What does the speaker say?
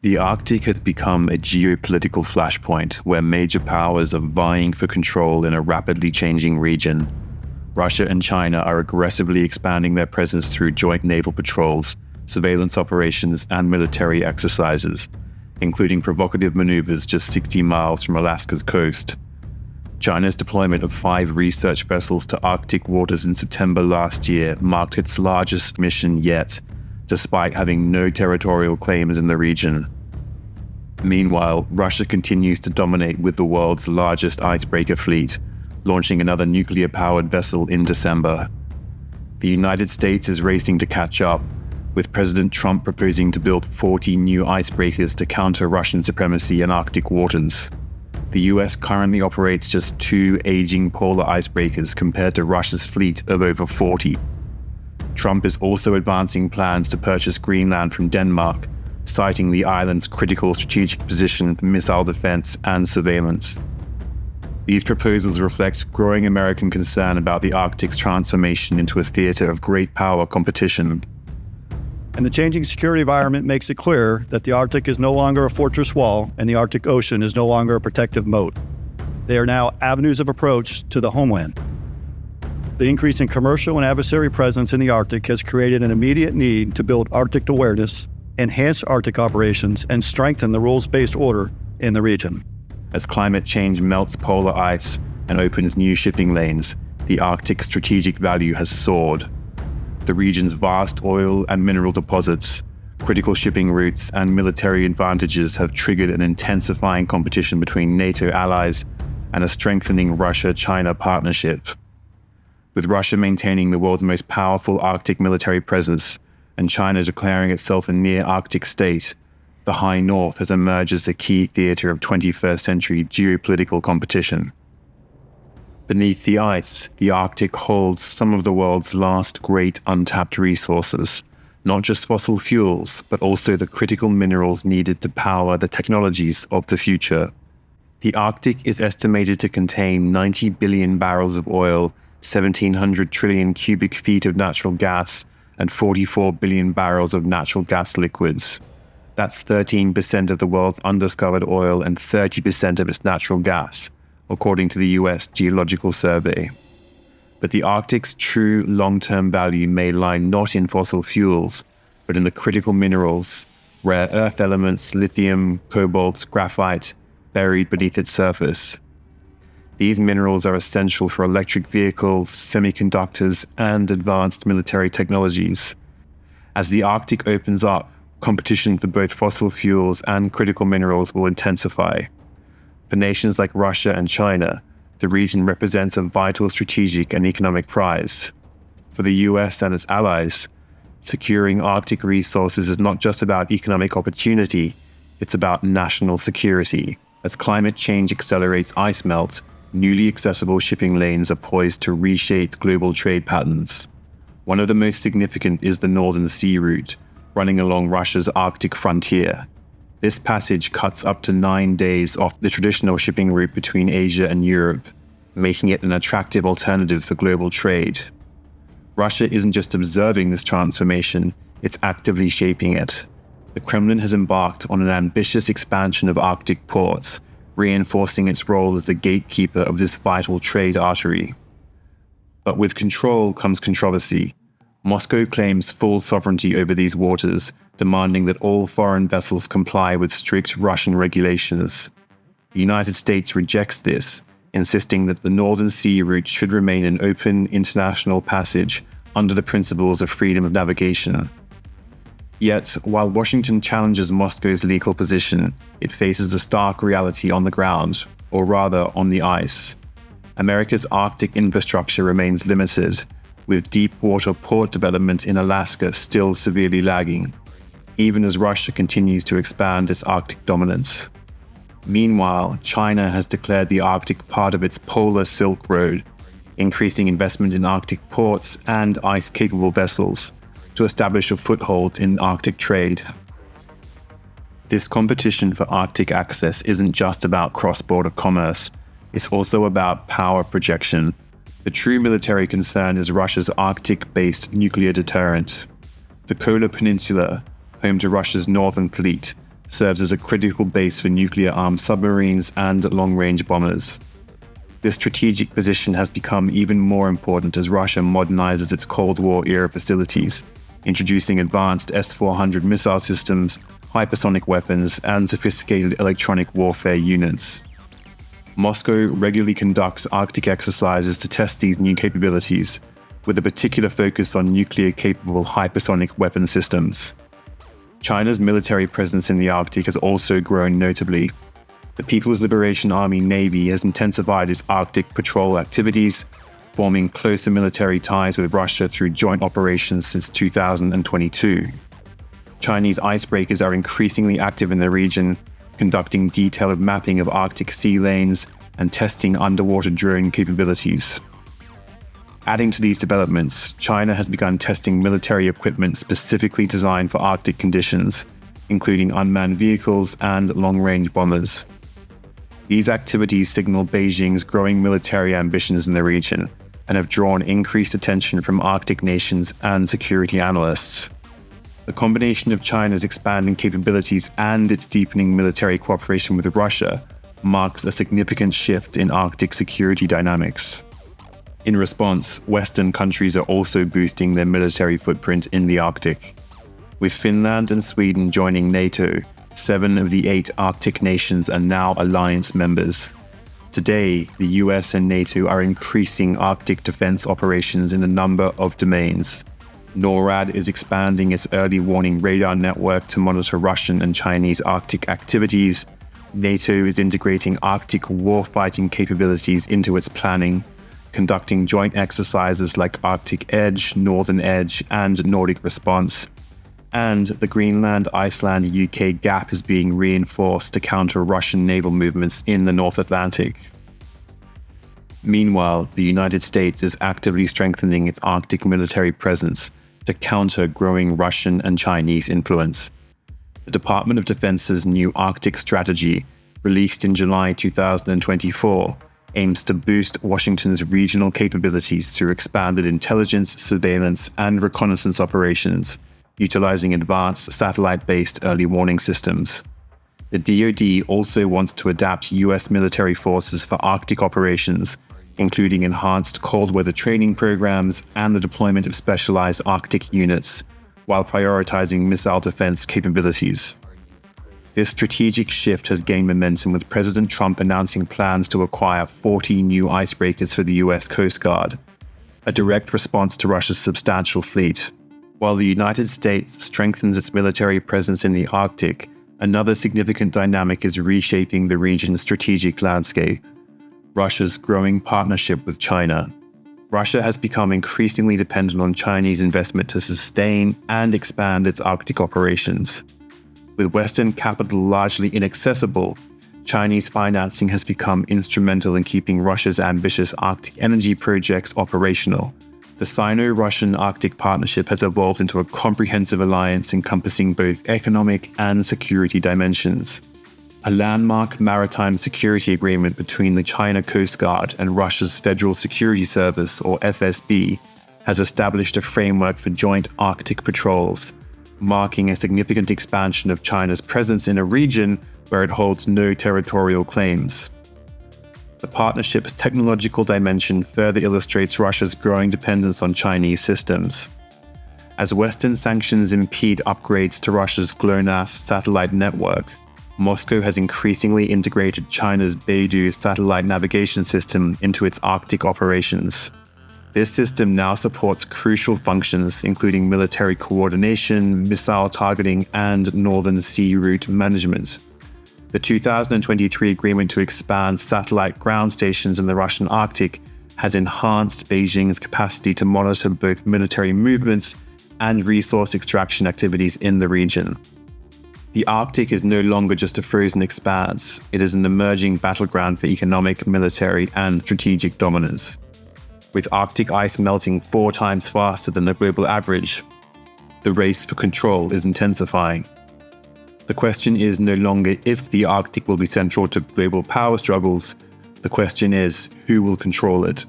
The Arctic has become a geopolitical flashpoint where major powers are vying for control in a rapidly changing region. Russia and China are aggressively expanding their presence through joint naval patrols, surveillance operations, and military exercises, including provocative maneuvers just 60 miles from Alaska's coast. China's deployment of 5 research vessels to Arctic waters in September last year marked its largest mission yet, despite having no territorial claims in the region. Meanwhile, Russia continues to dominate with the world's largest icebreaker fleet, launching another nuclear-powered vessel in December. The United States is racing to catch up, with President Trump proposing to build 40 new icebreakers to counter Russian supremacy in Arctic waters. The US currently operates just 2 aging polar icebreakers compared to Russia's fleet of over 40. Trump is also advancing plans to purchase Greenland from Denmark, citing the island's critical strategic position for missile defense and surveillance. These proposals reflect growing American concern about the Arctic's transformation into a theater of great power competition. And the changing security environment makes it clear that the Arctic is no longer a fortress wall and the Arctic Ocean is no longer a protective moat. They are now avenues of approach to the homeland. The increase in commercial and adversary presence in the Arctic has created an immediate need to build Arctic awareness, enhance Arctic operations, and strengthen the rules-based order in the region. As climate change melts polar ice and opens new shipping lanes, the Arctic's strategic value has soared. The region's vast oil and mineral deposits, critical shipping routes, and military advantages have triggered an intensifying competition between NATO allies and a strengthening Russia-China partnership. With Russia maintaining the world's most powerful Arctic military presence and China declaring itself a near-Arctic state, the High North has emerged as a key theater of 21st century geopolitical competition. Beneath the ice, the Arctic holds some of the world's last great untapped resources, not just fossil fuels, but also the critical minerals needed to power the technologies of the future. The Arctic is estimated to contain 90 billion barrels of oil, 1,700 trillion cubic feet of natural gas, and 44 billion barrels of natural gas liquids. That's 13% of the world's undiscovered oil and 30% of its natural gas, according to the US Geological Survey. But the Arctic's true long-term value may lie not in fossil fuels, but in the critical minerals, rare earth elements, lithium, cobalt, graphite, buried beneath its surface. These minerals are essential for electric vehicles, semiconductors, and advanced military technologies. As the Arctic opens up, competition for both fossil fuels and critical minerals will intensify. For nations like Russia and China, the region represents a vital strategic and economic prize. For the US and its allies, securing Arctic resources is not just about economic opportunity, it's about national security. As climate change accelerates ice melt, newly accessible shipping lanes are poised to reshape global trade patterns. One of the most significant is the Northern Sea route, running along Russia's Arctic frontier. This passage cuts up to 9 days off the traditional shipping route between Asia and Europe, making it an attractive alternative for global trade. Russia isn't just observing this transformation, it's actively shaping it. The Kremlin has embarked on an ambitious expansion of Arctic ports, reinforcing its role as the gatekeeper of this vital trade artery. But with control comes controversy. Moscow claims full sovereignty over these waters, demanding that all foreign vessels comply with strict Russian regulations. The United States rejects this, insisting that the Northern Sea route should remain an open international passage under the principles of freedom of navigation. Yet, while Washington challenges Moscow's legal position, it faces a stark reality on the ground, or rather on the ice. America's Arctic infrastructure remains limited, with deep-water port development in Alaska still severely lagging, even as Russia continues to expand its Arctic dominance. Meanwhile, China has declared the Arctic part of its Polar Silk Road, increasing investment in Arctic ports and ice-capable vessels to establish a foothold in Arctic trade. This competition for Arctic access isn't just about cross-border commerce, it's also about power projection. The true military concern is Russia's Arctic-based nuclear deterrent. The Kola Peninsula, home to Russia's Northern Fleet, serves as a critical base for nuclear-armed submarines and long-range bombers. This strategic position has become even more important as Russia modernizes its Cold War-era facilities, introducing advanced S-400 missile systems, hypersonic weapons, and sophisticated electronic warfare units. Moscow regularly conducts Arctic exercises to test these new capabilities, with a particular focus on nuclear-capable hypersonic weapon systems. China's military presence in the Arctic has also grown notably. The People's Liberation Army Navy has intensified its Arctic patrol activities, forming closer military ties with Russia through joint operations since 2022. Chinese icebreakers are increasingly active in the region, conducting detailed mapping of Arctic sea lanes and testing underwater drone capabilities. Adding to these developments, China has begun testing military equipment specifically designed for Arctic conditions, including unmanned vehicles and long-range bombers. These activities signal Beijing's growing military ambitions in the region and have drawn increased attention from Arctic nations and security analysts. The combination of China's expanding capabilities and its deepening military cooperation with Russia marks a significant shift in Arctic security dynamics. In response, Western countries are also boosting their military footprint in the Arctic. With Finland and Sweden joining NATO, 7 of the 8 Arctic nations are now alliance members. Today, the US and NATO are increasing Arctic defense operations in a number of domains. NORAD is expanding its early warning radar network to monitor Russian and Chinese Arctic activities. NATO is integrating Arctic warfighting capabilities into its planning, conducting joint exercises like Arctic Edge, Northern Edge, and Nordic Response. And the Greenland-Iceland-UK gap is being reinforced to counter Russian naval movements in the North Atlantic. Meanwhile, the United States is actively strengthening its Arctic military presence to counter growing Russian and Chinese influence. The Department of Defense's new Arctic strategy, released in July 2024, aims to boost Washington's regional capabilities through expanded intelligence, surveillance, and reconnaissance operations, utilizing advanced satellite-based early warning systems. The DoD also wants to adapt US military forces for Arctic operations, including enhanced cold weather training programs and the deployment of specialized Arctic units, while prioritizing missile defense capabilities. This strategic shift has gained momentum with President Trump announcing plans to acquire 40 new icebreakers for the US Coast Guard, a direct response to Russia's substantial fleet. While the United States strengthens its military presence in the Arctic, another significant dynamic is reshaping the region's strategic landscape: Russia's growing partnership with China. Russia has become increasingly dependent on Chinese investment to sustain and expand its Arctic operations. With Western capital largely inaccessible, Chinese financing has become instrumental in keeping Russia's ambitious Arctic energy projects operational. The Sino-Russian Arctic Partnership has evolved into a comprehensive alliance encompassing both economic and security dimensions. A landmark maritime security agreement between the China Coast Guard and Russia's Federal Security Service, or FSB, has established a framework for joint Arctic patrols, marking a significant expansion of China's presence in a region where it holds no territorial claims. The partnership's technological dimension further illustrates Russia's growing dependence on Chinese systems. As Western sanctions impede upgrades to Russia's GLONASS satellite network, Moscow has increasingly integrated China's Beidou satellite navigation system into its Arctic operations. This system now supports crucial functions including military coordination, missile targeting, and northern sea route management. The 2023 agreement to expand satellite ground stations in the Russian Arctic has enhanced Beijing's capacity to monitor both military movements and resource extraction activities in the region. The Arctic is no longer just a frozen expanse, it is an emerging battleground for economic, military, and strategic dominance. With Arctic ice melting 4 times faster than the global average, the race for control is intensifying. The question is no longer if the Arctic will be central to global power struggles, the question is who will control it.